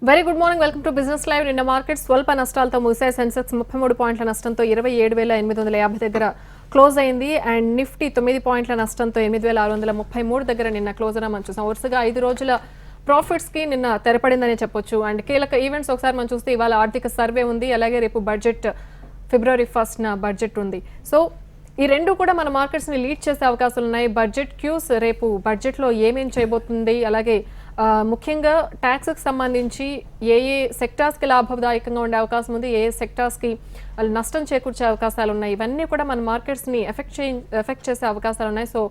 Very good morning, welcome to business live. నిన్న market స్వల్ప నష్టాలతో ముగిశాయి. సెన్సెక్స్ 33 పాయింట్ల నష్టంతో 27,850 దగ్గర క్లోజ్ అయింది. అండ్ నిఫ్టీ 9 పాయింట్ల నష్టంతో 8,633 దగ్గర నిన్న క్లోజ్ అయినా మనం చూసాం. వరుసగా 5 రోజుల ప్రాఫిట్స్ కి నిన్న తెరపడిందని చెప్పొచ్చు. అండ్ కీలక ఈవెంట్స్ ఒకసారి మనం చూస్తే ఇవాళ ఆర్థిక సర్వే ఉంది, అలాగే రేపు బడ్జెట్ ఫిబ్రవరి 1న బడ్జెట్ ఉంది. సో ఈ రెండు కూడా మన మార్కెట్స్ని లీడ్ చేసే అవకాశాలు ఉన్నాయి. బడ్జెట్ క్యూస్ రేపు బడ్జెట్లో ఏమేం చేయబోతుంది, అలాగే ముఖ్యంగా ట్యాక్స్కి సంబంధించి ఏ సెక్టార్స్కి లాభదాయకంగా ఉండే అవకాశం ఉంది, ఏ సెక్టార్స్కి వాళ్ళు నష్టం చేకూర్చే అవకాశాలు ఉన్నాయి, ఇవన్నీ కూడా మన మార్కెట్స్ని ఎఫెక్ట్ చేసే అవకాశాలు ఉన్నాయి. సో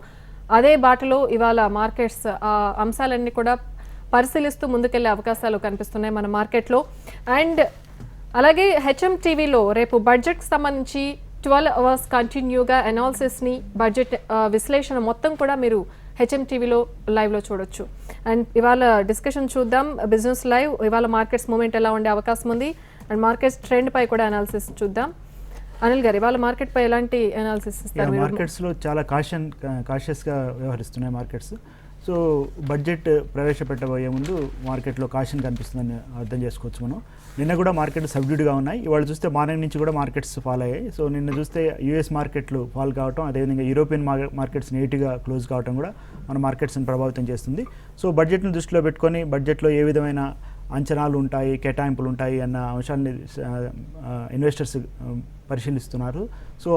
అదే బాటలో ఇవాళ మార్కెట్స్ ఆ అంశాలన్నీ కూడా పరిశీలిస్తూ ముందుకెళ్లే అవకాశాలు కనిపిస్తున్నాయి మన మార్కెట్లో. అండ్ అలాగే హెచ్ఎంటీవీలో రేపు బడ్జెట్కి సంబంధించి 12 అవర్స్ కంటిన్యూగా అనాలిసిస్ని, బడ్జెట్ విశ్లేషణ మొత్తం కూడా మీరు హెచ్ఎంటీవీలో లైవ్లో చూడొచ్చు. అండ్ ఇవాళ డిస్కషన్ చూద్దాం బిజినెస్ లైవ్. ఇవాళ మార్కెట్స్ మూమెంట్ ఎలా ఉండే అవకాశం ఉంది అండ్ మార్కెట్స్ ట్రెండ్ పై కూడా అనాలిసిస్ చూద్దాం. అనిల్ గారు, ఇవాళ మార్కెట్ పై ఎలాంటి అనాలిసిస్ ఇస్తారు? మార్కెట్స్లో చాలా కాషియస్గా వ్యవహరిస్తున్నాయి మార్కెట్స్. సో బడ్జెట్ ప్రవేశపెట్టబోయే ముందు మార్కెట్లో కాషన్ కనిపిస్తుందని అర్థం చేసుకోవచ్చు మనం. నిన్న కూడా మార్కెట్లు సబ్డ్యూడ్గా ఉన్నాయి. ఇవాళ చూస్తే మార్నింగ్ నుంచి కూడా మార్కెట్స్ ఫాల్ అయ్యాయి. సో నిన్న చూస్తే యూఎస్ మార్కెట్లు ఫాల్ కావటం, అదేవిధంగా యూరోపియన్ మార్కెట్స్ నెగిటివ్గా క్లోజ్ కావటం కూడా మన మార్కెట్స్ని ప్రభావితం చేస్తుంది. సో బడ్జెట్ను దృష్టిలో పెట్టుకొని బడ్జెట్లో ఏ విధమైన అంచనాలు ఉంటాయి, కేటాయింపులు ఉంటాయి అన్న అంశాన్ని ఇన్వెస్టర్స్ పరిశీలిస్తున్నారు. సో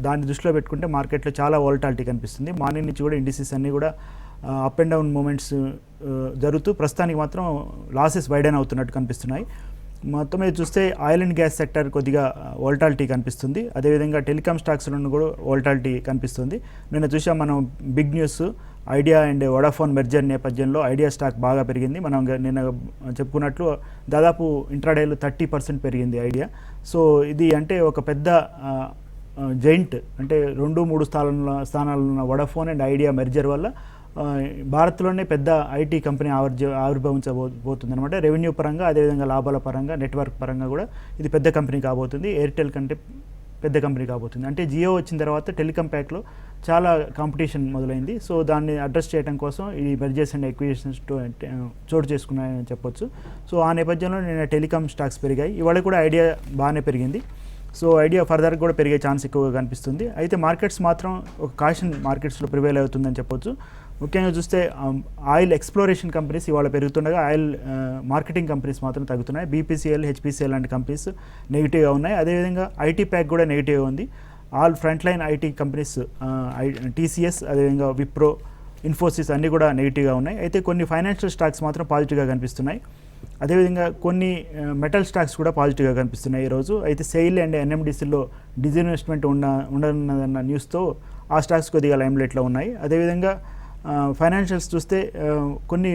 దాన్ని దృష్టిలో పెట్టుకుంటే మార్కెట్లో చాలా వాలటాలిటీ కనిపిస్తుంది. మార్నింగ్ నుంచి కూడా ఇండిసెస్ అన్నీ కూడా అప్ అండ్ డౌన్ మూమెంట్స్ జరుగుతూ ప్రస్తుతానికి మాత్రం లాసెస్ వైడెన్ అవుతున్నట్టు కనిపిస్తున్నాయి. మొత్తం మీద చూస్తే ఆయిల్ అండ్ గ్యాస్ సెక్టర్ కొద్దిగా వాలటాలిటీ కనిపిస్తుంది. అదేవిధంగా టెలికామ్ స్టాక్స్లో కూడా వాలటాలిటీ కనిపిస్తుంది. నిన్న చూసాం మనం big news Idea and Vodafone merger నేపథ్యంలో ఐడియా స్టాక్ బాగా పెరిగింది. మనం నిన్న చెప్పుకున్నట్లు దాదాపు ఇంట్రాడేలో 30% పెరిగింది ఐడియా. సో ఇది అంటే ఒక పెద్ద జైంట్, అంటే 2-3 స్థానాలు ఉన్న వోడాఫోన్ అండ్ ఐడియా మెర్జర్ వల్ల భారత్లోనే పెద్ద ఐటీ కంపెనీ ఆవిర్భవించబోతుంది అనమాట. రెవెన్యూ పరంగా, అదేవిధంగా లాభాల పరంగా, నెట్వర్క్ పరంగా కూడా ఇది పెద్ద కంపెనీ కాబోతుంది. ఎయిర్టెల్ కంటే పెద్ద కంపెనీ కాబోతుంది. అంటే జియో వచ్చిన తర్వాత టెలికాం ప్యాక్లో చాలా కాంపిటీషన్ మొదలైంది. సో దాన్ని అడ్రస్ చేయడం కోసం ఈ మెర్జర్స్ అండ్ ఎక్విజిషన్స్ చోటు చేసుకున్నాయని చెప్పొచ్చు. సో ఆ నేపథ్యంలో నేను టెలికాం స్టాక్స్ పెరిగాయి. ఇవాళ కూడా ఐడియా బాగానే పెరిగింది. సో ఐడియా ఫర్దర్ కూడా పెరిగే ఛాన్స్ ఎక్కువగా కనిపిస్తుంది. అయితే మార్కెట్స్ మాత్రం ఒక కాషన్ మార్కెట్స్లో ప్రివైల్ అవుతుందని చెప్పొచ్చు. ముఖ్యంగా చూస్తే ఆయిల్ ఎక్స్ప్లోరేషన్ కంపెనీస్ ఇవాళ పెరుగుతుండగా ఆయిల్ మార్కెటింగ్ కంపెనీస్ మాత్రం తగ్గుతున్నాయి. బీపీసీఎల్, హెచ్పీసీఎల్ లాంటి కంపెనీస్ నెగిటివ్గా ఉన్నాయి. అదేవిధంగా ఐటీ ప్యాక్ కూడా నెగిటివ్గా ఉంది. All front line IT companies TCS, అదేవిధంగా విప్రో, ఇన్ఫోసిస్ అన్నీ కూడా నెగిటివ్గా ఉన్నాయి. అయితే కొన్ని ఫైనాన్షియల్ స్టాక్స్ మాత్రం పాజిటివ్గా కనిపిస్తున్నాయి. అదేవిధంగా కొన్ని మెటల్ స్టాక్స్ కూడా పాజిటివ్గా కనిపిస్తున్నాయి ఈరోజు. అయితే సెయిల్ అండ్ ఎన్ఎండిసిలో డిజిన్వెస్ట్మెంట్ ఉండనున్నదన్న న్యూస్తో ఆ స్టాక్స్ కొద్దిగా లైమ్లైట్లో ఉన్నాయి. అదేవిధంగా ఫైనాన్షియల్స్ చూస్తే కొన్ని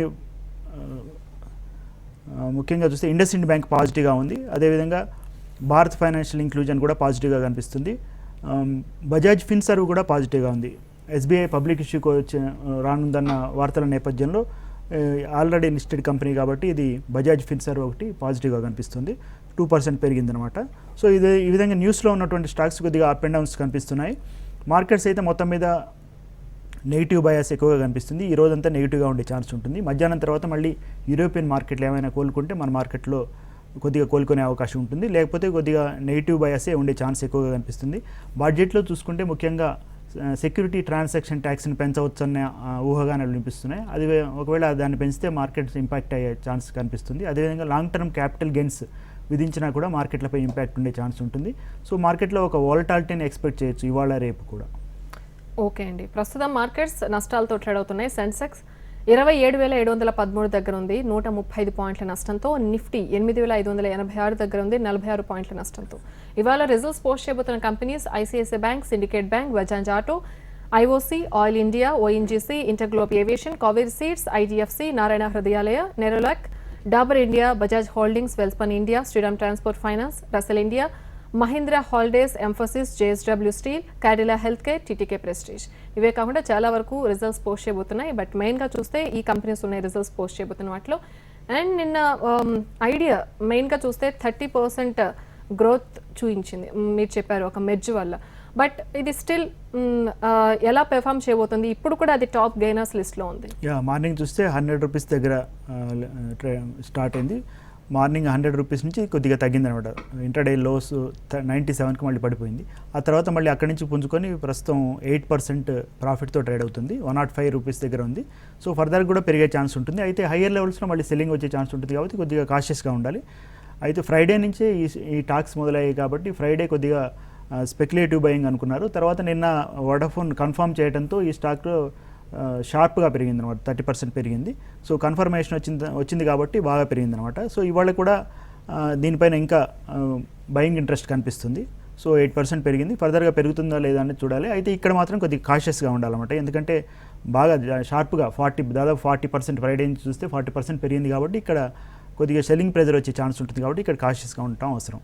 ముఖ్యంగా చూస్తే ఇండస్ఇండ్ బ్యాంక్ పాజిటివ్గా ఉంది. అదేవిధంగా భారత్ ఫైనాన్షియల్ ఇంక్లూజన్ కూడా పాజిటివ్గా కనిపిస్తుంది. బజాజ్ ఫిన్సర్వ్ కూడా పాజిటివ్గా ఉంది. ఎస్బీఐ పబ్లిక్ ఇష్యూకి రానుందన్న వార్తల నేపథ్యంలో ఆల్రెడీ లిస్టెడ్ కంపెనీ కాబట్టి ఇది బజాజ్ ఫిన్సర్వ్ ఒకటి పాజిటివ్గా కనిపిస్తుంది. 2% పెరిగిందనమాట. సో ఈ విధంగా న్యూస్లో ఉన్నటువంటి స్టాక్స్ కొద్దిగా అప్ అండ్ డౌన్స్ కనిపిస్తున్నాయి. మార్కెట్స్ అయితే మొత్తం మీద నెగిటివ్ బయాస్ ఎక్కువగా కనిపిస్తుంది. ఈ రోజంతా నెగిటివ్గా ఉండే ఛాన్స్ ఉంటుంది. మధ్యాహ్నం తర్వాత మళ్ళీ యూరోపియన్ మార్కెట్లు ఏమైనా కోలుకుంటే మన మార్కెట్లో కొద్దిగా కోలుకునే అవకాశం ఉంటుంది. లేకపోతే కొద్దిగా నెగిటివ్ బయాసే ఉండే ఛాన్స్ ఎక్కువగా కనిపిస్తుంది. బడ్జెట్లో చూసుకుంటే ముఖ్యంగా సెక్యూరిటీ ట్రాన్సాక్షన్ ట్యాక్స్ని పెంచవచ్చన్న ఊహాగానాలు వినిపిస్తున్నాయి. అది ఒకవేళ దాన్ని పెంచితే మార్కెట్స్ ఇంపాక్ట్ అయ్యే ఛాన్స్ కనిపిస్తుంది. అదేవిధంగా లాంగ్ టర్మ్ క్యాపిటల్ గెయిన్స్ విధించినా కూడా మార్కెట్లపై ఇంపాక్ట్ ఉండే ఛాన్స్ ఉంటుంది. సో మార్కెట్లో ఒక వాలటాలిటీని ఎక్స్పెక్ట్ చేయొచ్చు ఇవాళ రేపు కూడా. ఓకే అండి, ప్రస్తుతం మార్కెట్స్ నష్టాలతో ట్రేడ్ అవుతున్నాయి. సెన్సెక్స్ 27,713 దగ్గర ఉంది, 135 పాయింట్ల నష్టంతో. నిఫ్టీ 8,586 దగ్గర ఉంది, 46 పాయింట్ల నష్టంతో. ఇవాళ రిజల్ట్స్ పోస్ట్ చేయబోతున్న companies ICICI Bank, Syndicate Bank, Bajaj Auto, IOC, Oil India, ONGC, InterGlobe Aviation, Kaveri Seeds, IDFC, Narayana Hrudayalaya, Nerolac, Dabur India, Bajaj Holdings, Welspun India, Shriram Transport Finance, Rossell India, Mahindra Holidays, Mphasis, JSW Steel, Cadila healthcare, TTK Prestige. ఇవే కాకుండా చాలా వరకు results post చేయబోతున్నాయి. But మెయిన్గా చూస్తే ఈ companies ఉన్నాయి results post చేయబోతున్న వాటిలో. అండ్ నిన్న ఐడియా మెయిన్గా చూస్తే 30% గ్రోత్ చూపించింది. మీరు చెప్పారు ఒక మెర్జ్ వల్ల. బట్ ఇది స్టిల్ ఎలా పెర్ఫామ్ చేయబోతుంది? ఇప్పుడు కూడా అది టాప్ గెయినర్స్ లిస్ట్లో ఉంది. మార్నింగ్ చూస్తే 100 రూపీస్ దగ్గర స్టార్ట్ అయింది. మార్నింగ్ 100 రూపీస్ నుంచి కొద్దిగా తగ్గిందనమాట. ఇంటర్డే లోస్ 97కి మళ్ళీ పడిపోయింది. ఆ తర్వాత మళ్ళీ అక్కడి నుంచి పుంజుకొని ప్రస్తుతం 8% ప్రాఫిట్తో ట్రేడ్ అవుతుంది. 105 రూపీస్ దగ్గర ఉంది. సో ఫర్దర్ కూడా పెరిగే ఛాన్స్ ఉంటుంది. అయితే హయ్యర్ లెవెల్స్లో మళ్ళీ సెల్లింగ్ వచ్చే ఛాన్స్ ఉంటుంది కాబట్టి కొద్దిగా కాషియస్గా ఉండాలి. అయితే ఫ్రైడే నుంచే ఈ టాక్స్ మొదలయ్యాయి కాబట్టి ఫ్రైడే కొద్దిగా స్పెక్యులేటివ్ బయింగ్ అనుకున్నారు. తర్వాత నిన్న వోడాఫోన్ కన్ఫర్మ్ చేయడంతో ఈ స్టాక్లో షార్ప్గా పెరిగింది అనమాట. 30% పెరిగింది. సో కన్ఫర్మేషన్ వచ్చింది కాబట్టి బాగా పెరిగింది అనమాట. సో ఇవాళ కూడా దీనిపైన ఇంకా బయింగ్ ఇంట్రెస్ట్ కనిపిస్తుంది. సో 8% పెరిగింది. ఫర్దర్గా పెరుగుతుందా లేదా అనేది చూడాలి. అయితే ఇక్కడ మాత్రం కొద్దిగా కాషియస్గా ఉండాలన్నమాట. ఎందుకంటే బాగా షార్ప్గా దాదాపు 40% ఫ్రైడే నుంచి చూస్తే 40% పెరిగింది కాబట్టి ఇక్కడ కొద్దిగా సెల్లింగ్ ప్రెజర్ వచ్చే ఛాన్స్ ఉంటుంది కాబట్టి ఇక్కడ కాషియస్గా ఉండటం అవసరం.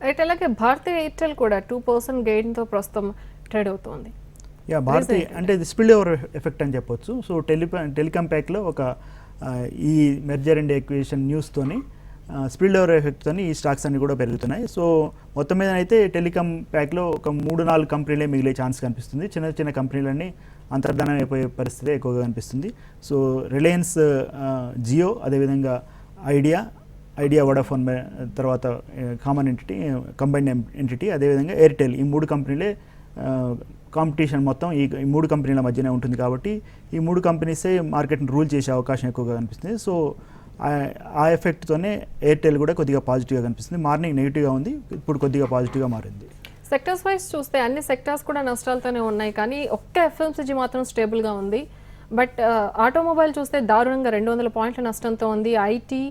రైట్, అలాగే భారతీయ ఎయిర్టెల్ కూడా 2% గెయిన్తో ప్రస్తుతం ట్రేడ్ అవుతోంది. భారతీయ అంటే ఇది స్పిల్ ఓవర్ ఎఫెక్ట్ అని చెప్పొచ్చు. సో టెలికాం ప్యాక్లో ఒక ఈ మెర్జర్ అండ్ ఎక్విజిషన్ న్యూస్తోని స్పిల్ ఓవర్ ఎఫెక్ట్తోని ఈ స్టాక్స్ అన్ని కూడా పెరుగుతున్నాయి. సో మొత్తం మీద అయితే టెలికాం ప్యాక్లో ఒక 3-4 కంపెనీలే మిగిలే ఛాన్స్ కనిపిస్తుంది. చిన్న చిన్న కంపెనీలన్నీ అంతర్ధానం అయిపోయే పరిస్థితి ఎక్కువగా కనిపిస్తుంది. సో రిలయన్స్ జియో, అదేవిధంగా ఐడియా వోడాఫోన్, తర్వాత కంబైన్డ్ ఎంటిటీ, అదేవిధంగా ఎయిర్టెల్, ఈ 3 కంపెనీలే కాంపిటీషన్ మొత్తం ఈ 3 కంపెనీల మధ్యనే ఉంటుంది కాబట్టి ఈ 3 కంపెనీసే మార్కెట్ని రూల్ చేసే అవకాశం ఎక్కువగా కనిపిస్తుంది. సో ఆ ఎఫెక్ట్తోనే ఎయిర్టెల్ కూడా కొద్దిగా పాజిటివ్గా కనిపిస్తుంది. మార్నింగ్ నెగిటివ్గా ఉంది, ఇప్పుడు కొద్దిగా పాజిటివ్గా మారింది. సెక్టర్స్ వైజ్ చూస్తే అన్ని సెక్టార్స్ కూడా నష్టాలతోనే ఉన్నాయి, కానీ ఒక్క ఎఫ్ఎంసీజీ మాత్రం స్టేబుల్గా ఉంది. బట్ ఆటోమొబైల్ చూస్తే దారుణంగా 200 పాయింట్ల నష్టంతో ఉంది. ఐటీ,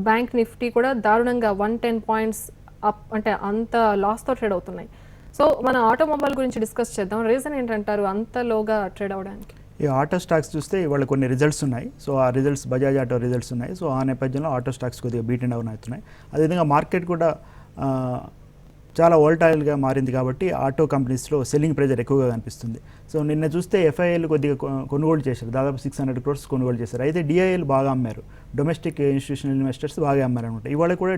బ్యాంక్ నిఫ్టీ కూడా దారుణంగా 110 పాయింట్స్ అప్, అంటే అంత లాస్తో ట్రేడ్ అవుతున్నాయి. సో మన ఆటోమొబైల్ గురించి డిస్కస్ చేద్దాం. రీజన్ ఏంటంటారు అంత లోగా ట్రేడ్ అవడానికి? ఈ ఆటో స్టాక్స్ చూస్తే ఇవాళ కొన్ని రిజల్ట్స్ ఉన్నాయి. సో ఆ రిజల్ట్స్ బజాజ్ ఆటో రిజల్ట్స్ ఉన్నాయి. సో ఆ నేపథ్యంలో ఆటో స్టాక్స్ కొద్దిగా బీట్ అండ్ డౌన్ అవుతున్నాయి. అదేవిధంగా మార్కెట్ కూడా చాలా వోల్టైల్గా మారింది కాబట్టి ఆటో కంపెనీస్లో సెల్లింగ్ ప్రెజర్ ఎక్కువగా కనిపిస్తుంది. సో నిన్న చూస్తే ఎఫ్ఐఎల్ కొద్దిగా కొనుగోలు చేశారు, దాదాపు 600 crores కొనుగోలు చేశారు. అయితే డిఐఎల్ బాగా అమ్మారు, డొమెస్టిక్ ఇన్స్టిట్యూషనల్ ఇన్వెస్టర్స్ బాగా అమ్మారు అనమాట. ఇవాళ కూడా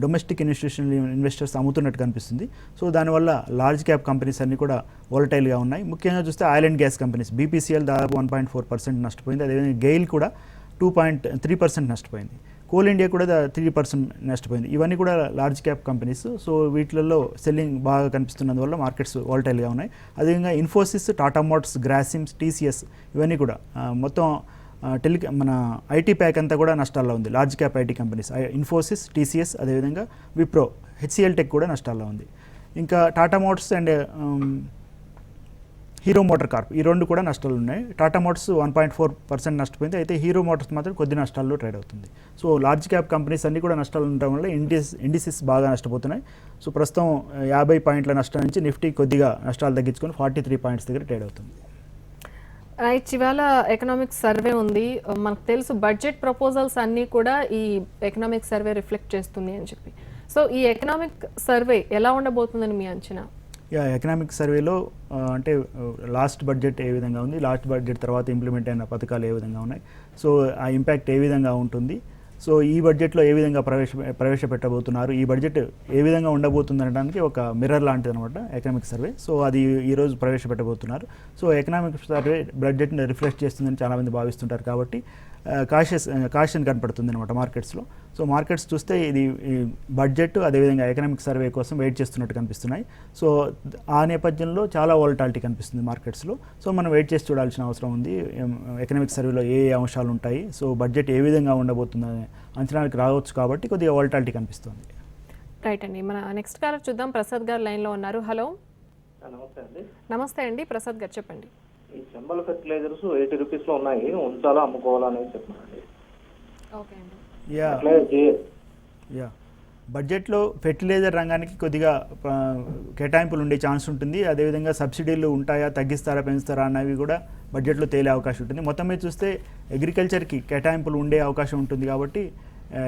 డొమెస్టిక్ ఇన్స్టిట్యూషనల్ ఇన్వెస్టర్స్ అమ్ముతున్నట్టు కనిపిస్తుంది. సో దానివల్ల లార్జ్ క్యాప్ కంపెనీస్ అన్నీ కూడా వోల్టైల్గా ఉన్నాయి. ముఖ్యంగా చూస్తే oil and gas companies, BPCL దాదాపు 1.4% నష్టపోయింది. అదేవిధంగా గెయిల్ కూడా 2.3% నష్టపోయింది. కోల్ ఇండియా కూడా 3% నష్టపోయింది. ఇవన్నీ కూడా లార్జ్ క్యాప్ కంపెనీస్. సో వీటిలలో సెల్లింగ్ బాగా కనిపిస్తున్నందువల్ల మార్కెట్స్ వాలటైల్గా ఉన్నాయి. అదేవిధంగా ఇన్ఫోసిస్, టాటా మోటార్స్, గ్రాసిమ్స్, టీసీఎస్ ఇవన్నీ కూడా మొత్తం మన ఐటీ ప్యాక్ అంతా కూడా నష్టాల్లో ఉంది. Large cap IT companies Infosys, TCS, అదేవిధంగా విప్రో, హెచ్సిఎల్ టెక్ కూడా నష్టాల్లో ఉంది. ఇంకా Tata Motors and hero motor Corp, ఈ 2 కూడా నష్టాలు ఉన్నాయి. టాటా మోటార్స్ 1.4% నష్టపోయింది. అయితే హీరో మోటార్స్ మాత్రం కొద్ది నష్టాల్లో ట్రేడ్ అవుతుంది. సో లార్జ్ క్యాప్ కంపెనీస్ అన్నీ కూడా నష్టాలు ఉండడం వల్ల ఇండిసెస్ బాగా నష్టపోతున్నాయి. సో ప్రస్తుతం 50 పాయింట్ల నష్టం నుంచి నిఫ్టీ కొద్దిగా నష్టాలు తగ్గించుకొని 43 పాయింట్స్ దగ్గర ట్రేడ్ అవుతుంది. రైట్, ఇవాళ ఎకనామిక్ సర్వే ఉంది. మనకు తెలుసు బడ్జెట్ ప్రపోజల్స్ అన్నీ కూడా ఈ ఎకనామిక్ సర్వే రిఫ్లెక్ట్ చేస్తుంది అని చెప్పి. సో ఈ ఎకనామిక్ సర్వే ఎలా ఉండబోతుందని మీ అంచనా? ఎకనామిక్ సర్వేలో అంటే లాస్ట్ బడ్జెట్ ఏ విధంగా ఉంది, లాస్ట్ బడ్జెట్ తర్వాత ఇంప్లిమెంట్ అయిన పథకాలు ఏ విధంగా ఉన్నాయి, సో ఆ ఇంపాక్ట్ ఏ విధంగా ఉంటుంది, సో ఈ బడ్జెట్లో ఏ విధంగా ప్రవేశపెట్టబోతున్నారు, ఈ బడ్జెట్ ఏ విధంగా ఉండబోతుంది అనడానికి ఒక మిర్రర్ లాంటిది అనమాట ఎకనామిక్ సర్వే. సో అది ఈరోజు ప్రవేశపెట్టబోతున్నారు. సో ఎకనామిక్ సర్వే బడ్జెట్ని రిఫ్లెక్ట్ చేస్తుందని చాలామంది భావిస్తుంటారు కాబట్టి కాషన్ కనపడుతుంది అనమాట మార్కెట్స్లో. సో మార్కెట్స్ చూస్తే ఇది బడ్జెట్ అదేవిధంగా ఎకనామిక్ సర్వే కోసం వెయిట్ చేస్తున్నట్టు కనిపిస్తున్నాయి. సో ఆ నేపథ్యంలో చాలా వాలటాలిటీ కనిపిస్తుంది మార్కెట్స్లో. సో మనం వెయిట్ చేసి చూడాల్సిన అవసరం ఉంది. ఎకనామిక్ సర్వేలో ఏ అంశాలు ఉంటాయి, సో బడ్జెట్ ఏ విధంగా ఉండబోతుందనే అంచనాలకు రావచ్చు కాబట్టి కొద్దిగా వాలటాలిటీ కనిపిస్తుంది. రైట్ అండి, మన నెక్స్ట్ కాలర్ చూద్దాం. ప్రసాద్ గారు లైన్లో ఉన్నారు. హలో. నమస్తే అండి. నమస్తే అండి, ప్రసాద్ గారు చెప్పండి. ఈ చంబల్ ఫెర్టిలైజర్స్ 80 రూపీస్లో ఉన్నాయి, ఉంచాలా అమ్ముకోవాలా అనేది చెప్పండి. ఓకే అండి. బడ్జెట్లో ఫెర్టిలైజర్ రంగానికి కొద్దిగా కేటాయింపులు ఉండే ఛాన్స్ ఉంటుంది. అదేవిధంగా సబ్సిడీలు ఉంటాయా, తగ్గిస్తారా, పెంచుతారా అన్నవి కూడా బడ్జెట్లో తేలే అవకాశం ఉంటుంది. మొత్తం మీద చూస్తే అగ్రికల్చర్కి కేటాయింపులు ఉండే అవకాశం ఉంటుంది కాబట్టి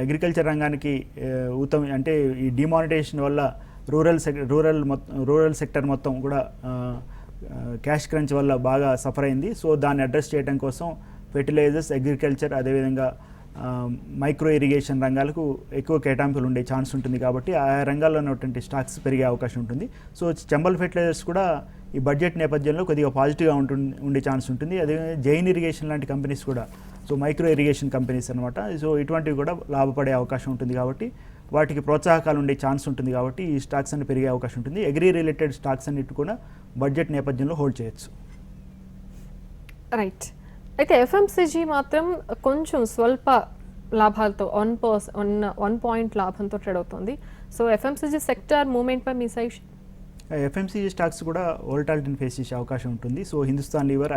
అగ్రికల్చర్ రంగానికి అంటే ఈ డిమానిటైజేషన్ వల్ల రూరల్ సెక్టర్ మొత్తం కూడా క్యాష్ క్రంచ్ వల్ల బాగా సఫర్ అయింది. సో దాన్ని అడ్రస్ చేయడం కోసం ఫెర్టిలైజర్స్, అగ్రికల్చర్, అదేవిధంగా మైక్రో ఇరిగేషన్ రంగాలకు ఎక్కువ కేటాయింపులు ఉండే ఛాన్స్ ఉంటుంది కాబట్టి ఆ రంగాల్లో ఉన్నటువంటి స్టాక్స్ పెరిగే అవకాశం ఉంటుంది. సో చంబల్ ఫెర్టిలైజర్స్ కూడా ఈ బడ్జెట్ నేపథ్యంలో కొద్దిగా పాజిటివ్గా ఉండే ఛాన్స్ ఉంటుంది. అదే జైన్ ఇరిగేషన్ లాంటి కంపెనీస్ కూడా, సో మైక్రో ఇరిగేషన్ కంపెనీస్ అనమాట, సో ఇటువంటివి కూడా లాభపడే అవకాశం ఉంటుంది కాబట్టి వాటికి ప్రోత్సాహకాలు ఉండే ఛాన్స్ ఉంటుంది కాబట్టి ఈ స్టాక్స్ అన్ని పెరిగే అవకాశం ఉంటుంది. అగ్రి రిలేటెడ్ స్టాక్స్ అన్నిటి కూడా బడ్జెట్ నేపథ్యంలో హోల్డ్ చేయొచ్చు. రైట్. అయితే ఎఫ్ఎంసీజీ మాత్రం కొంచెం స్వల్ప లాభాలతో 1 పాయింట్ లాభంతో ట్రేడ్ అవుతుంది. సో ఎఫ్ఎంసీజీ సెక్టార్ మూవ్మెంట్ పై మీ సజెషన్? ఎఫ్ఎంసీజీ స్టాక్స్ కూడా వోల్టాలిటీని ఫేస్ చేసే అవకాశం ఉంటుంది. సో హిందుస్థాన్ లీవర్,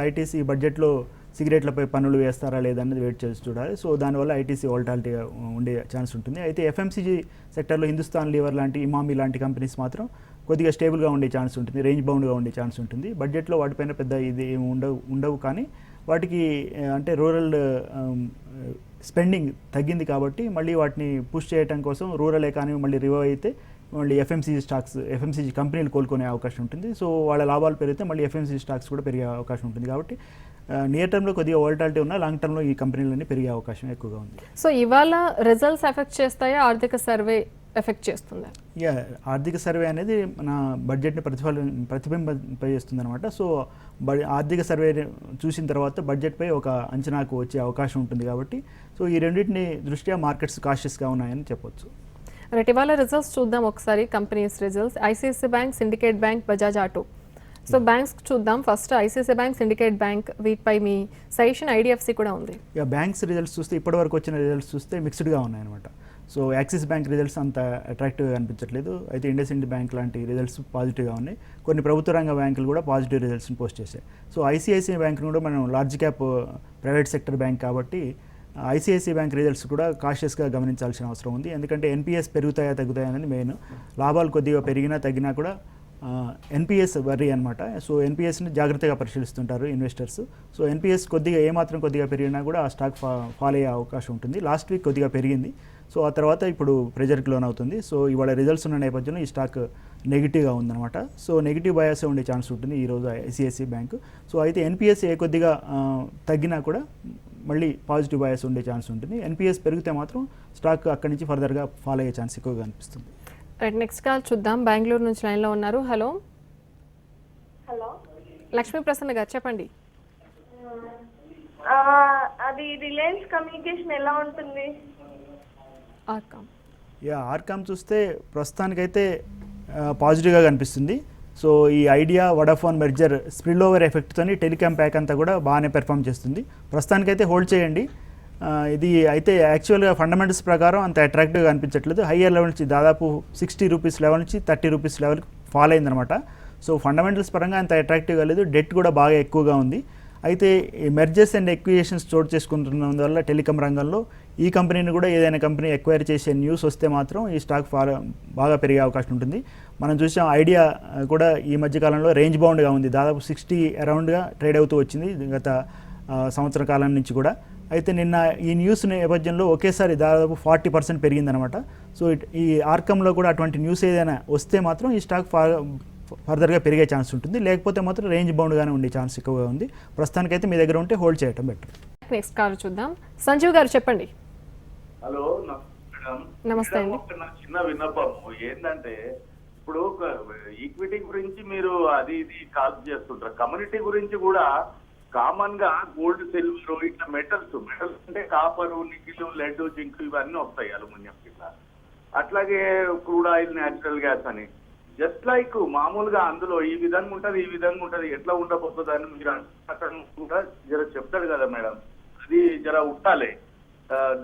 ఐటీసీ బడ్జెట్లో సిగరెట్లపై పన్నులు వేస్తారా లేదన్నది వెయిట్ చేసి చూడాలి. సో దానివల్ల ఐటీసీ వోల్టాలిటీగా ఉండే ఛాన్స్ ఉంటుంది. అయితే ఎఫ్ఎంసీజీ సెక్టర్లో హిందుస్థాన్ లీవర్ లాంటి, ఇమామి లాంటి కంపెనీస్ మాత్రం కొద్దిగా స్టేబుల్గా ఉండే ఛాన్స్ ఉంటుంది, రేంజ్ బౌండ్గా ఉండే ఛాన్స్ ఉంటుంది. బడ్జెట్లో వాటిపైన పెద్ద ఇది ఏమి ఉండవు కానీ వాటికి అంటే రూరల్ స్పెండింగ్ తగ్గింది కాబట్టి మళ్ళీ వాటిని పుష్ చేయడం కోసం రూరల్ ఎకానమీ మళ్ళీ రివైవ్ అయితే మళ్ళీ ఎఫ్ఎంసీజీ కంపెనీలు కోలుకునే అవకాశం ఉంటుంది. సో వాళ్ళ లాభాలు పెరిగితే మళ్ళీ ఎఫ్ఎంసీజీ స్టాక్స్ కూడా పెరిగే అవకాశం ఉంటుంది. కాబట్టి నియర్ టర్మ్లో కొద్దిగా వోల్టాలిటీ ఉన్నా లాంగ్ టర్మ్లో ఈ కంపెనీలన్నీ పెరిగే అవకాశం ఎక్కువగా ఉంది. సో ఇవాళ రిజల్ట్స్ ఎఫెక్ట్ చేస్తాయా, ఆర్థిక సర్వే ఎఫెక్ట్ చేస్తుందా? ఆర్థిక సర్వే అనేది మన బడ్జెట్ని ప్రతిబింబిస్తుంది అనమాట. సో ఆర్థిక సర్వే చూసిన తర్వాత బడ్జెట్పై ఒక అంచనాకు వచ్చే అవకాశం ఉంటుంది కాబట్టి సో ఈ రెండింటిని దృష్ట్యా మార్కెట్స్ కాషియస్గా ఉన్నాయని చెప్పొచ్చు. రైట్. ఇవాళ రిజల్ట్స్ చూద్దాం ఒకసారి. Companies results ICICI Bank, Syndicate Bank, Bajaj Auto. So banks చూద్దాం. First ICICI Bank, Syndicate Bank, వీటిపై మీ సజెషన్? ఐడిఎఫ్సి కూడా ఉంది. బ్యాంక్స్ రిజల్ట్స్ చూస్తే ఇప్పటివరకు వచ్చిన రిజల్ట్స్ చూస్తే మిక్స్డ్గా ఉన్నాయన్నమాట. సో యాక్సిస్ బ్యాంక్ రిజల్ట్స్ అంత అట్రాక్టివ్గా అనిపించట్లేదు. అయితే ఇండస్ఇండ్ బ్యాంక్ లాంటి రిజల్ట్స్ పాజిటివ్గా ఉన్నాయి. కొన్ని ప్రభుత్వ రంగ బ్యాంకులు కూడా పాజిటివ్ రిజల్ట్స్ని పోస్ట్ చేశాయి. సో ఐసిఐసిఐ బ్యాంక్ను కూడా మనం large cap private sector bank కాబట్టి ఐసిఐసిఐ బ్యాంక్ రిజల్ట్స్ కూడా కాషియస్గా గమనించాల్సిన అవసరం ఉంది. ఎందుకంటే ఎన్పిఎస్ పెరుగుతాయా తగ్గుతాయా అనేది మెయిన్. లాభాలు కొద్దిగా పెరిగినా తగ్గినా కూడా ఎన్పిఎస్ వర్రీ అనమాట. సో ఎన్పిఎస్ని జాగ్రత్తగా పరిశీలిస్తుంటారు ఇన్వెస్టర్స్. సో ఎన్పిఎస్ కొద్దిగా పెరిగినా కూడా ఆ స్టాక్ ఫాల్ అయ్యే అవకాశం ఉంటుంది. లాస్ట్ వీక్ కొద్దిగా పెరిగింది. సో ఆ తర్వాత ఇప్పుడు ప్రెజర్కి లోన్ అవుతుంది. సో ఇవాళ రిజల్ట్స్ ఉన్న నేపథ్యంలో ఈ స్టాక్ నెగిటివ్గా ఉందన్నమాట. సో నెగిటివ్ బయాస్ ఉండే ఛాన్స్ ఉంటుంది ఈరోజు ఐసిఐసిఐ బ్యాంకు. సో అయితే ఎన్పిఎస్ కొద్దిగా తగ్గినా కూడా మళ్ళీ పాజిటివ్ బయాస్ ఉండే ఛాన్స్ ఉంటుంది. ఎన్పిఎస్ పెరిగితే మాత్రం స్టాక్ అక్కడి నుంచి ఫర్దర్గా ఫాల్ అయ్యే ఛాన్స్ ఎక్కువగా అనిపిస్తుంది. రైట్. నెక్స్ట్ కాల్ చూద్దాం. బెంగళూరు నుంచి లైన్లో ఉన్నారు. హలో లక్ష్మీ ప్రసన్న గారు, చెప్పండి. అది రిలయన్స్ కమ్యూనికేషన్ ఎలా ఉంటుంది? ఆర్కామ్ చూస్తే ప్రస్తుతానికైతే పాజిటివ్గా కనిపిస్తుంది. సో ఈ Idea Vodafone merger spill over ఎఫెక్ట్తోని టెలికాం ప్యాక్ అంతా కూడా బాగానే పెర్ఫామ్ చేస్తుంది. ప్రస్తుతానికైతే హోల్డ్ చేయండి. ఇది అయితే యాక్చువల్గా ఫండమెంటల్స్ ప్రకారం అంత అట్రాక్టివ్గా అనిపించట్లేదు. హయ్యర్ లెవెల్ నుంచి దాదాపు 60 రూపీస్ లెవెల్ నుంచి 30 రూపీస్ లెవెల్కి ఫాల్ అయిందనమాట. సో ఫండమెంటల్స్ పరంగా అంత అట్రాక్టివ్గా లేదు. డెట్ కూడా బాగా ఎక్కువగా ఉంది. అయితే ఈ మెర్జర్స్ అండ్ ఎక్విజిషన్స్ చోటు చేసుకుంటున్నందువల్ల టెలికాం రంగంలో ఈ కంపెనీని కూడా ఏదైనా కంపెనీ ఎక్వైర్ చేసే న్యూస్ వస్తే మాత్రం ఈ స్టాక్ బాగా పెరిగే అవకాశం ఉంటుంది. మనం చూసాం ఐడియా కూడా ఈ మధ్యకాలంలో రేంజ్ బౌండ్గా ఉంది. దాదాపు 60 అరౌండ్గా ట్రేడ్ అవుతూ వచ్చింది గత సంవత్సర కాలం నుంచి కూడా. అయితే నిన్న ఈ న్యూస్ నేపథ్యంలో ఒకేసారి దాదాపు 40% పెరిగిందనమాట. సో ఈ ఆర్కంలో కూడా అటువంటి న్యూస్ ఏదైనా వస్తే మాత్రం ఈ స్టాక్ ఫర్దర్గా పెరిగే ఛాన్స్ ఉంటుంది. లేకపోతే మాత్రం రేంజ్ బౌండ్గానే ఉండే ఛాన్స్ ఎక్కువగా ఉంది. ప్రస్తుతానికైతే మీ దగ్గర ఉంటే హోల్డ్ చేయటం బెటర్. నెక్స్ట్ కాల్ చూద్దాం. సంజీవ్ గారు, చెప్పండి. హలో నమస్తే అండి. చిన్న విన్నపము ఏంటంటే, ఇప్పుడు ఈక్విటీ గురించి మీరు అది ఇది కాల్ చేస్తుంటారు. కమ్యూనిటీ గురించి కూడా కామన్ గా గోల్డ్, సిల్వర్, ఇట్లా మెటల్స్ అంటే కాపరు, నికిల్, లెడ్, జింక్ ఇవన్నీ వస్తాయి, అల్యూమినియం ఇట్లా. అట్లాగే క్రూడ్ ఆయిల్, న్యాచురల్ గ్యాస్ అని జస్ట్ లైక్ మామూలుగా అందులో ఈ విధంగా ఉంటది ఎట్లా ఉండబోతుంది అని మీరు కూడా జర చెప్తాడు కదా మేడం, అది జర ఉండాలి.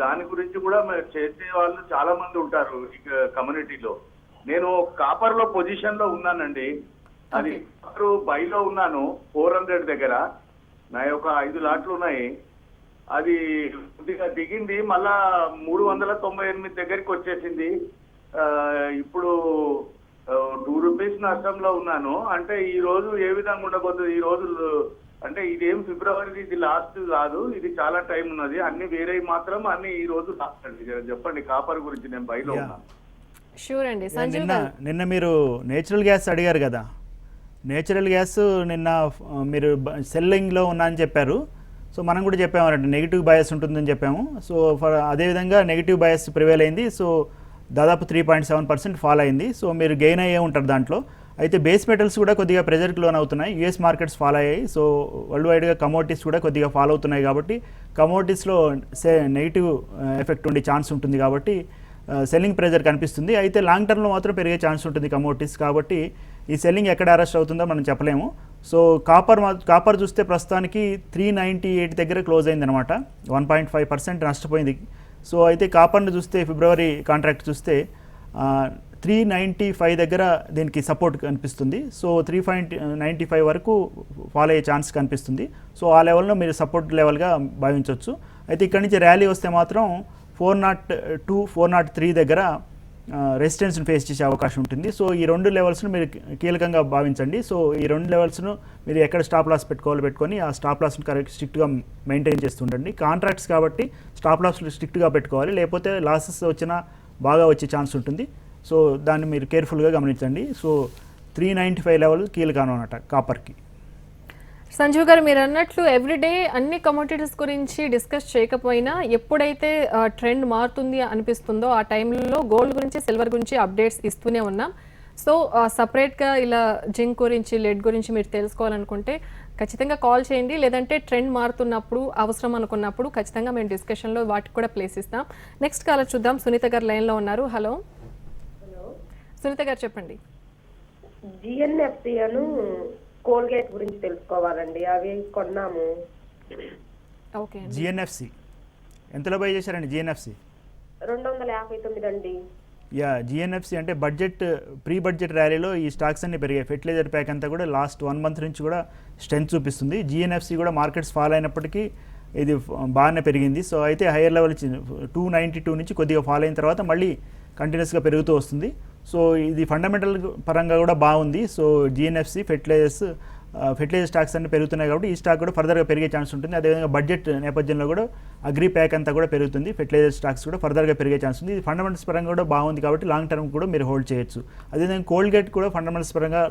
దాని గురించి కూడా చేసే వాళ్ళు చాలా మంది ఉంటారు కమ్యూనిటీలో. నేను కాపర్ లో పొజిషన్ లో ఉన్నానండి. అది బైలో ఉన్నాను 400 దగ్గర. నా యొక్క 5 లాట్లు ఉన్నాయి. అది కొద్దిగా దిగింది, మళ్ళా 398 దగ్గరికి వచ్చేసింది. ఇప్పుడు 2 రూపీస్ నష్టంలో ఉన్నాను. అంటే ఈ రోజు ఏ విధంగా ఉండబోతుంది? ఈ రోజు అంటే ఇదేం ఫిబ్రవరి, ఇది లాస్ట్ కాదు, ఇది చాలా టైం ఉన్నది. అన్ని వేరే మాత్రం అన్ని ఈ రోజు లాస్ట్ అండి. చెప్పండి కాపర్ గురించి, నేను బయలో ఉన్నాను. షూర్ అండి. నిన్న మీరు నేచురల్ గ్యాస్ అడిగారు కదా. నేచురల్ గ్యాస్ నిన్న మీరు సెల్లింగ్లో ఉన్నా అని చెప్పారు. సో మనం కూడా చెప్పామంటే నెగిటివ్ బయాస్ ఉంటుందని చెప్పాము. సో అదేవిధంగా నెగిటివ్ బయాస్ ప్రివేల్ అయింది. సో దాదాపు 3.7% ఫాల్ అయింది. సో మీరు గెయిన్ అయ్యే ఉంటారు దాంట్లో. అయితే బేస్ మెటల్స్ కూడా కొద్దిగా ప్రెజర్కి లోన్ అవుతున్నాయి. యూఎస్ మార్కెట్స్ ఫాలో అయ్యాయి. సో వరల్డ్ వైడ్గా కమోడిటీస్ కూడా కొద్దిగా ఫాలో అవుతున్నాయి కాబట్టి కమోడిటీస్లో నెగిటివ్ ఎఫెక్ట్ ఉండే ఛాన్స్ ఉంటుంది కాబట్టి సెల్లింగ్ ప్రెజర్ కనిపిస్తుంది. అయితే లాంగ్ టర్మ్లో మాత్రం పెరిగే ఛాన్స్ ఉంటుంది కమోడిటీస్ కాబట్టి ఈ సెల్లింగ్ ఎక్కడ అరెస్ట్ అవుతుందో మనం చెప్పలేము. సో కాపర్ చూస్తే ప్రస్తుతానికి 398 దగ్గర క్లోజ్ అయిందనమాట. 1.5% నష్టపోయింది. సో అయితే కాపర్ని చూస్తే ఫిబ్రవరి కాంట్రాక్ట్ చూస్తే 395 దగ్గర దీనికి సపోర్ట్ కనిపిస్తుంది. సో 3.95 వరకు ఫాలో అయ్యే ఛాన్స్ కనిపిస్తుంది. సో ఆ లెవెల్లో మీరు సపోర్ట్ లెవెల్గా భావించవచ్చు. అయితే ఇక్కడి నుంచి ర్యాలీ వస్తే మాత్రం 402, 403 దగ్గర రెసిస్టెన్స్ని ఫేస్ చేసే అవకాశం ఉంటుంది. సో ఈ రెండు లెవెల్స్ను మీరు కీలకంగా భావించండి. సో ఈ రెండు లెవెల్స్ను మీరు ఎక్కడ స్టాప్ లాస్ పెట్టుకొని ఆ స్టాప్ లాస్ను కరెక్ట్ స్ట్రిక్ట్గా మెయింటైన్ చేస్తుండండి. కాంట్రాక్ట్స్ కాబట్టి స్టాప్ లాస్ స్ట్రిక్ట్గా పెట్టుకోవాలి, లేకపోతే లాసెస్ వచ్చినా బాగా వచ్చే ఛాన్స్ ఉంటుంది. సో దాన్ని మీరు కేర్ఫుల్గా గమనించండి. సో 395 లెవెల్ కీలకం అన్నమాట కాపర్కి. సంజీవ్ గారు, మీరు అన్నట్లు ఎవ్రీడే అన్ని కమోడిటీస్ గురించి డిస్కస్ చేయకపోయినా ఎప్పుడైతే ట్రెండ్ మారుతుంది అనిపిస్తుందో ఆ టైంలో గోల్డ్ గురించి, సిల్వర్ గురించి అప్డేట్స్ ఇస్తూనే ఉన్నాం. సో సపరేట్గా ఇలా జింక్ గురించి, లెడ్ గురించి మీరు తెలుసుకోవాలనుకుంటే ఖచ్చితంగా కాల్ చేయండి. లేదంటే ట్రెండ్ మారుతున్నప్పుడు అవసరం అనుకున్నప్పుడు ఖచ్చితంగా మేము డిస్కషన్లో వాటికి కూడా ప్లేస్ ఇస్తాం. నెక్స్ట్ కాలర్ చూద్దాం. సునీత గారు లైన్లో ఉన్నారు. హలో సునీత గారు, చెప్పండి. జిఎన్ఎఫ్సి అను కోల్గేట్ గురించి తెలుసుకోవాలండి. అవి కొన్నాము. ఓకే, జిఎన్ఎఫ్సి ఎంతలో బై చేశారండి? జిఎన్ఎఫ్సి 259 అండి. జిఎన్ఎఫ్సి అంటే ప్రీ బడ్జెట్ ర్యాలీలో ఈ స్టాక్స్ అన్ని పెరిగాయి. ఫెర్టిలైజర్ ప్యాక్ అంతా కూడా లాస్ట్ 1 మంత్ నుంచి కూడా స్ట్రెంత్ చూపిస్తుంది. జిఎన్ఎఫ్సి కూడా మార్కెట్స్ ఫాల్ అయినప్పటికీ ఇది బాగానే పెరిగింది. సో అయితే హైయర్ లెవెల్ 292 నుంచి కొద్దిగా ఫాల్ అయిన తర్వాత మళ్ళీ కంటిన్యూస్గా పెరుగుతూ వస్తుంది. సో ఇది ఫండమెంటల్ పరంగా కూడా బాగుంది. సో జిఎన్ఎఫ్సి ఫెర్టిలైజర్ స్టాక్స్ అన్ని పెరుగుతున్నాయి కాబట్టి ఈ స్టాక్ కూడా ఫర్దర్గా పెరిగే ఛాన్స్ ఉంటుంది. అదేవిధంగా బడ్జెట్ నేపథ్యంలో కూడా అగ్రి ప్యాక్ అంతా కూడా పెరుగుతుంది. ఫెర్టిలైజర్ స్టాక్స్ కూడా ఫర్దర్గా పెరిగే ఛాన్స్ ఉంది. ఇది ఫండమెంటల్స్ పరంగా కూడా బాగుంది కాబట్టి లాంగ్ టర్మ్ కూడా మీరు హోల్డ్ చేయొచ్చు. అదేవిధంగా కోల్గేట్ కూడా ఫండమెంటల్స్ పరంగా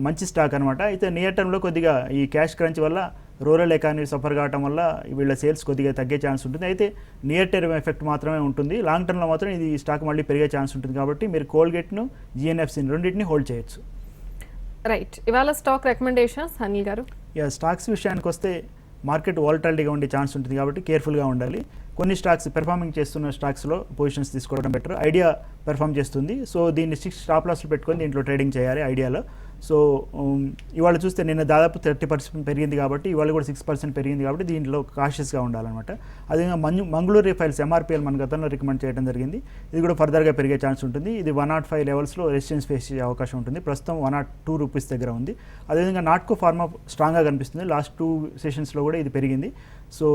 మంచి స్టాక్ అనమాట. అయితే నియర్ టర్మ్లో కొద్దిగా ఈ క్యాష్ క్రంచ్ వల్ల రూరల్ ఎకానమీ సఫర్ కావడం వల్ల వీళ్ళ సేల్స్ కొద్దిగా తగ్గే ఛాన్స్ ఉంటుంది. అయితే నియర్ టర్మ్ ఎఫెక్ట్ మాత్రమే ఉంటుంది. లాంగ్ టర్మ్లో మాత్రం ఇది స్టాక్ మళ్ళీ పెరిగే ఛాన్స్ ఉంటుంది కాబట్టి మీరు కోల్గేట్ను, జిఎన్ఎఫ్సిని రెండింటిని హోల్డ్ చేయొచ్చు. రైట్, ఇవాళ స్టాక్ రికమెండేషన్స్ అనిల్ గారు. స్టాక్స్ విషయానికి వస్తే మార్కెట్ వాలటాలిటీగా ఉండే ఛాన్స్ ఉంటుంది కాబట్టి కేర్ఫుల్గా ఉండాలి. కొన్ని స్టాక్స్ పెర్ఫార్మింగ్ చేస్తున్న స్టాక్స్లో పొజిషన్స్ తీసుకోవడం బెటర్. ఐడియా పెర్ఫామ్ చేస్తుంది. సో దీన్ని 6 స్టాప్ లాస్లు పెట్టుకొని దీంట్లో ట్రేడింగ్ చేయాలి ఐడియాలో. సో ఇవాళ చూస్తే నిన్న దాదాపు 30% పెరిగింది కాబట్టి ఇవాళ కూడా 6% పెరిగింది కాబట్టి దీంట్లో కాషియస్గా ఉండాలన్నమాట. అదేవిధంగా మంగళూరు రిఫైల్స్ ఎంఆర్పిఎల్ మన గతంలో రికమెండ్ చేయడం జరిగింది. ఇది కూడా ఫర్దర్గా పెరిగే ఛాన్స్ ఉంటుంది. ఇది 105 లెవెల్స్లో రెసిస్టెన్స్ ఫేస్ చేసే అవకాశం ఉంటుంది. ప్రస్తుతం 102 రూపీస్ దగ్గర ఉంది. అదేవిధంగా నాట్కో ఫార్మా స్ట్రాంగ్గా కనిపిస్తుంది. లాస్ట్ 2 సెషన్స్లో కూడా ఇది పెరిగింది. సో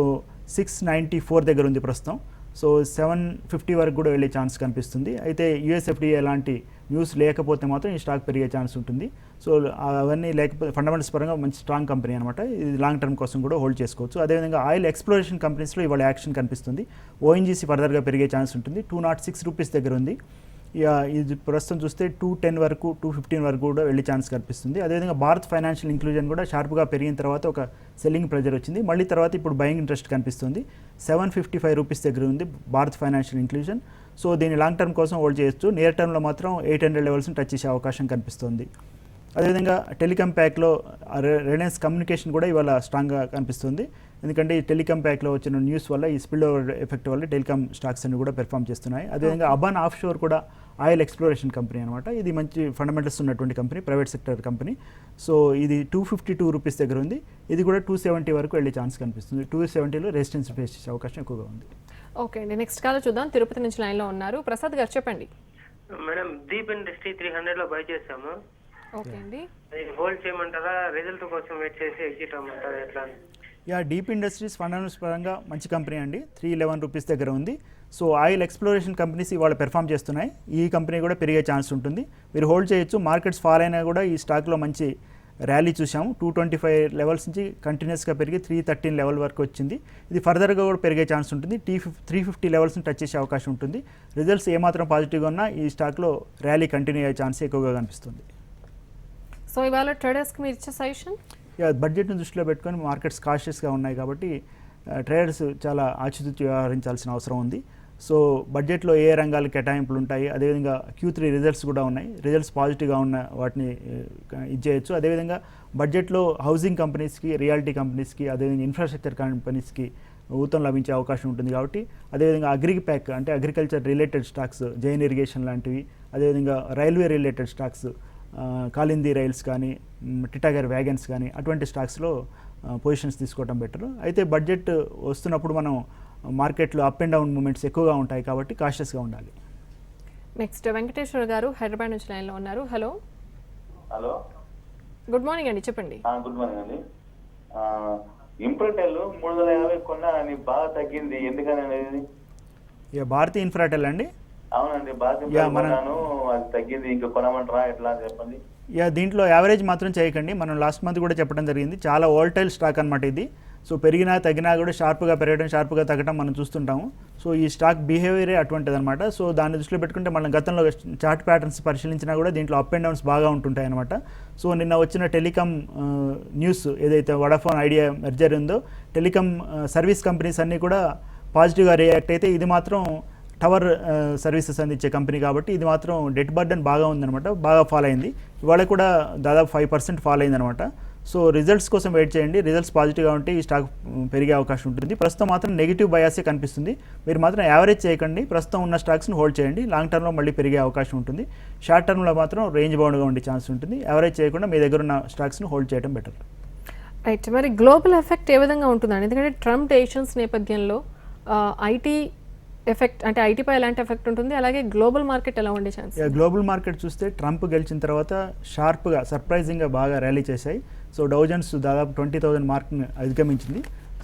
694 దగ్గర ఉంది ప్రస్తుతం. సో 750 వరకు కూడా వెళ్ళే ఛాన్స్ కనిపిస్తుంది. అయితే యూఎస్ఎఫ్డిఏ ఎలాంటి న్యూస్ లేకపోతే మాత్రం ఈ స్టాక్ పెరిగే ఛాన్స్ ఉంటుంది. సో అవన్నీ లేకపోతే ఫండమెంటల్స్ పరంగా మంచి స్ట్రాంగ్ కంపెనీ అనమాట. ఇది లాంగ్ టర్మ్ కోసం కూడా హోల్డ్ చేసుకోవచ్చు. అదేవిధంగా ఆయిల్ ఎక్స్ప్లోరేషన్ కంపెనీస్లో ఇవాళ యాక్షన్ కనిపిస్తుంది. ఓఎన్జీసీ ఫర్దర్గా పెరిగే ఛాన్స్ ఉంటుంది. 206 రూపీస్ దగ్గర ఉంది. ఇది ప్రస్తుతం చూస్తే 210 వరకు 215 వరకు కూడా వెళ్ళే ఛాన్స్ కనిపిస్తుంది. అదేవిధంగా భారత్ ఫైనాన్షియల్ ఇంక్లూజన్ కూడా షార్ప్గా పెరిగిన తర్వాత ఒక సెల్లింగ్ ప్రెజర్ వచ్చింది. మళ్ళీ తర్వాత ఇప్పుడు బయింగ్ ఇంట్రెస్ట్ కనిపిస్తుంది. 755 రూపీస్ దగ్గర ఉంది భారత్ ఫైనాన్షియల్ ఇంక్లూజన్. సో దీన్ని లాంగ్ టర్మ్ కోసం హోల్డ్ చేయొచ్చు. నియర్ టర్మ్లో మాత్రం 800 లెవెల్స్ని టచ్ చేసే అవకాశం కనిపిస్తుంది. అదేవిధంగా టెలికాం ప్యాక్లో రిలయన్స్ కమ్యూనికేషన్ కూడా ఇవాళ స్ట్రాంగ్గా కనిపిస్తుంది. ఎందుకంటే ఈ టెలికాం ప్యాక్లో వచ్చిన న్యూస్ వల్ల ఈ స్పిల్ ఓవర్ ఎఫెక్ట్ వల్ల టెలికాం స్టాక్స్ అన్ని కూడా పెర్ఫామ్ చేస్తున్నాయి. అదేవిధంగా అబాన్ ఆఫ్ షోర్ కూడా ఆయిల్ ఎక్స్ప్లోరేషన్ కంపెనీ అనమాట. ఇది మంచి ఫండమెంటల్స్ ఉన్నటువంటి company, private sector company. So ఇది 252 రూపీస్ దగ్గర ఉంది. ఇది కూడా 270 వరకు వెళ్ళే ఛాన్స్ కనిపిస్తుంది. 270లో రెసిస్టెన్స్ ఫేస్ చేసే అవకాశం ఎక్కువగా ఉంది. ఓకే అండి, నెక్స్ట్ కాల్ చూద్దాం. తిరుపతి నుంచి లైన్లో ఉన్నారు ప్రసాద్ గారు, చెప్పండి. మేడం దీప్ ఇండస్ట్రీ 300 లో బై చేసాము. ఓకే అండి, హోల్డ్ చేయమంటారా, రిజల్ట్ కోసం వెయిట్ చేసి ఎగ్జిట్ అవ్వమంటారా, ఎట్లా? డీప్ ఇండస్ట్రీస్ ఫండమెంటల్స్ పరంగా మంచి కంపెనీ అండి. 311 రూపీస్ దగ్గర ఉంది. సో ఆయిల్ ఎక్స్ప్లోరేషన్ కంపెనీస్ ఇవాళ పెర్ఫామ్ చేస్తున్నాయి. ఈ కంపెనీ కూడా పెరిగే ఛాన్స్ ఉంటుంది. మీరు హోల్డ్ చేయొచ్చు. మార్కెట్స్ ఫాల్ అయినా కూడా ఈ స్టాక్లో మంచి ర్యాలీ చూసాము. 225 లెవెల్స్ నుంచి కంటిన్యూస్గా పెరిగి 313 లెవెల్ వరకు వచ్చింది. ఇది ఫర్దర్గా కూడా పెరిగే ఛాన్స్ ఉంటుంది. 350 లెవెల్స్ని టచ్ చేసే అవకాశం ఉంటుంది. రిజల్ట్స్ ఏమాత్రం పాజిటివ్గా ఉన్నా ఈ స్టాక్లో ర్యాలీ కంటిన్యూ అయ్యే ఛాన్స్ ఎక్కువగా కనిపిస్తుంది. సో ఇవాళ ట్రేడర్స్కి మీరు ఇచ్చే సజెషన్? బడ్జెట్ను దృష్టిలో పెట్టుకొని మార్కెట్స్ కాషియస్గా ఉన్నాయి కాబట్టి ట్రేడర్స్ చాలా ఆచితూచి వ్యవహరించాల్సిన అవసరం ఉంది. సో బడ్జెట్లో ఏ రంగాలు కేటాయింపులు ఉంటాయి, అదేవిధంగా Q3 రిజల్ట్స్ కూడా ఉన్నాయి. రిజల్ట్స్ పాజిటివ్గా ఉన్న వాటిని ఇచ్చేయచ్చు. అదేవిధంగా బడ్జెట్లో హౌసింగ్ కంపెనీస్కి, రియాలిటీ కంపెనీస్కి, అదేవిధంగా ఇన్ఫ్రాస్ట్రక్చర్ కంపెనీస్కి ఊతం లభించే అవకాశం ఉంటుంది. కాబట్టి అదేవిధంగా అగ్రిప్యాక్ అంటే agriculture related stocks, Jain irrigation లాంటివి, అదేవిధంగా రైల్వే రిలేటెడ్ స్టాక్స్, కాలింది రైల్స్ కానీ, టిటాగర్ వ్యాగన్స్ కానీ అటువంటి స్టాక్స్లో పొజిషన్స్ తీసుకోవడం బెటర్. అయితే బడ్జెట్ వస్తున్నప్పుడు మనం మార్కెట్లో అప్ అండ్ డౌన్ మూమెంట్స్ ఎక్కువగా ఉంటాయి కాబట్టి కాషియస్గా ఉండాలి. నెక్స్ట్ వెంకటేశ్వర గారు హైదరాబాద్ నుంచి లైన్లో ఉన్నారు. హలో హలో, గుడ్ మార్నింగ్ అండి, చెప్పండి. గుడ్ మార్నింగ్ అండి. ఇంప్రింటెల్ 350 కొన్నా అని బాగా తగ్గింది, ఎందుకని అనేది? ఇక భారతీయ ఇన్ఫ్రాటెల్ అండి. అవునండి, బాగా కొన్నాను, అది తగ్గింది, ఇంకా కొనమంటారా ఎట్లా అని చెప్పండి. దీంట్లో యావరేజ్ మాత్రం చేయకండి. మనం లాస్ట్ మంత్ కూడా చెప్పడం జరిగింది. చాలా వోల్టైల్ స్టాక్ అనమాట ఇది. సో పెరిగినా తగ్గినా కూడా షార్ప్గా పెరగడం, షార్ప్గా తగ్గడం మనం చూస్తుంటాము. సో ఈ స్టాక్ బిహేవియరే అటువంటిది అనమాట. సో దాన్ని దృష్టిలో పెట్టుకుంటే మనం గతంలో చార్ట్ ప్యాటర్న్స్ పరిశీలించినా కూడా దీంట్లో అప్ అండ్ డౌన్స్ బాగా ఉంటుంటాయి అనమాట. సో నిన్న వచ్చిన టెలికాం న్యూస్ ఏదైతే వడాఫోన్ ఐడియా మెర్జర్ ఉందో, టెలికాం సర్వీస్ కంపెనీస్ అన్నీ కూడా పాజిటివ్గా రియాక్ట్ అయితే, ఇది మాత్రం టవర్ సర్వీసెస్ అందించే కంపెనీ కాబట్టి ఇది మాత్రం డెట్ బర్డెన్ బాగా ఉందన్నమాట, బాగా ఫాల్ అయింది. ఇవాళ కూడా దాదాపు 5% ఫాల్ అయిందనమాట. సో రిజల్ట్స్ కోసం వెయిట్ చేయండి. రిజల్ట్స్ పాజిటివ్గా ఉంటే ఈ స్టాక్ పెరిగే అవకాశం ఉంటుంది. ప్రస్తుతం మాత్రం నెగిటివ్ బయాసే కనిపిస్తుంది. మీరు మాత్రం యావరేజ్ చేయకండి, ప్రస్తుతం ఉన్న స్టాక్స్ని హోల్డ్ చేయండి. లాంగ్ టర్మ్లో మళ్ళీ పెరిగే అవకాశం ఉంటుంది. షార్ట్ టర్మ్లో మాత్రం రేంజ్ బౌండ్గా ఉండే ఛాన్స్ ఉంటుంది. యావరేజ్ చేయకుండా మీ దగ్గర ఉన్న స్టాక్స్ని హోల్డ్ చేయడం బెటర్. రైట్, మరి గ్లోబల్ ఎఫెక్ట్ ఏ విధంగా ఉంటుందండి? ఎందుకంటే ట్రంప్ డెసిషన్స్ నేపథ్యంలో ఐటీ ఎఫెక్ట్ అంటే ఐటీపై ఎలాంటి ఎఫెక్ట్ ఉంటుంది, అలాగే గ్లోబల్ మార్కెట్ ఎలా ఉండే ఛాన్స్? గ్లోబల్ మార్కెట్ చూస్తే ట్రంప్ గెలిచిన తర్వాత షార్ప్గా సర్ప్రైజింగ్గా బాగా ర్యాలీ చేశాయి. సో డౌజన్స్ దాదాపు 20,000 మార్క్ని అధిగమించింది.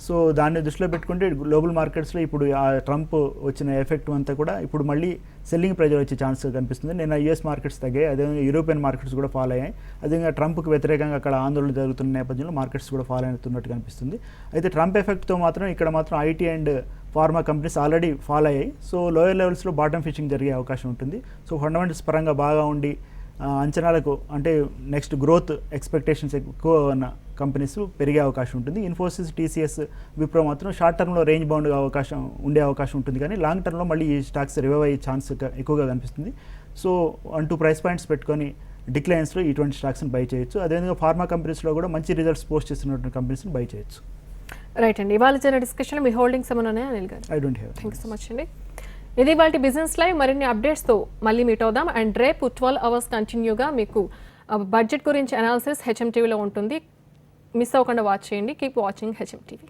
సో దాన్ని దృష్టిలో పెట్టుకుంటే గ్లోబల్ మార్కెట్స్లో ఇప్పుడు ఆ ట్రంప్ వచ్చిన ఎఫెక్ట్ అంతా కూడా ఇప్పుడు మళ్ళీ సెల్లింగ్ ప్రెజర్ వచ్చే ఛాన్స్ కనిపిస్తుంది. నిన్న యూఎస్ మార్కెట్స్ తగ్గాయి, అదేవిధంగా యూరోపియన్ మార్కెట్స్ కూడా ఫాల్ అయ్యాయి. అదేవిధంగా ట్రంప్కి వ్యతిరేకంగా అక్కడ ఆందోళన జరుగుతున్న నేపథ్యంలో మార్కెట్స్ కూడా ఫాల్ అవుతున్నట్టు కనిపిస్తుంది. అయితే ట్రంప్ ఎఫెక్ట్తో మాత్రం ఇక్కడ మాత్రం IT and pharma companies already fall అయ్యాయి. సో లోయర్ లెవెల్స్లో బాటమ్ ఫిషింగ్ జరిగే అవకాశం ఉంటుంది. సో ఫండమెంటల్స్ పరంగా బాగా ఉండి అంచనాలకు అంటే నెక్స్ట్ గ్రోత్ ఎక్స్పెక్టేషన్స్ ఎక్కువ ఉన్న కంపెనీస్ పెరిగే అవకాశం ఉంటుంది. ఇన్ఫోసిస్, టీసీఎస్, విప్రో మాత్రం షార్ట్ టర్మ్లో రేంజ్ బౌండ్గా ఉండే అవకాశం ఉంటుంది. కానీ లాంగ్ టర్మ్లో మళ్ళీ ఈ స్టాక్స్ రివైవ్ అయ్యే ఛాన్స్ ఎక్కువగా కనిపిస్తుంది. సో 1-2 ప్రైస్ పాయింట్స్ పెట్టుకొని డిక్లైన్స్లో ఇటువంటి స్టాక్స్ని బై చేయొచ్చు. అదేవిధంగా ఫార్మా కంపెనీస్లో కూడా మంచి రిజల్ట్స్ పోస్ట్ చేస్తున్నటువంటి కంపెనీస్ని బై చేయొచ్చు. రైట్ అండి, ఇవాళ జరిగిన డిస్కషన్ మీ హోల్డింగ్స్ ఏమైనా ఉన్నాయా అనిల్ గారు? I don't have. Thank you so much అండి. ఇది వాళ్ళ బిజినెస్ లైవ్. మరిన్ని అప్డేట్స్తో మళ్ళీ మీట్ అవుదాం. అండ్ రేపు 12 hours కంటిన్యూగా మీకు బడ్జెట్ గురించి అనాలిసిస్ హెచ్ఎం టీవీలో ఉంటుంది. మిస్ అవ్వకుండా వాచ్ చేయండి. Keep watching HM TV.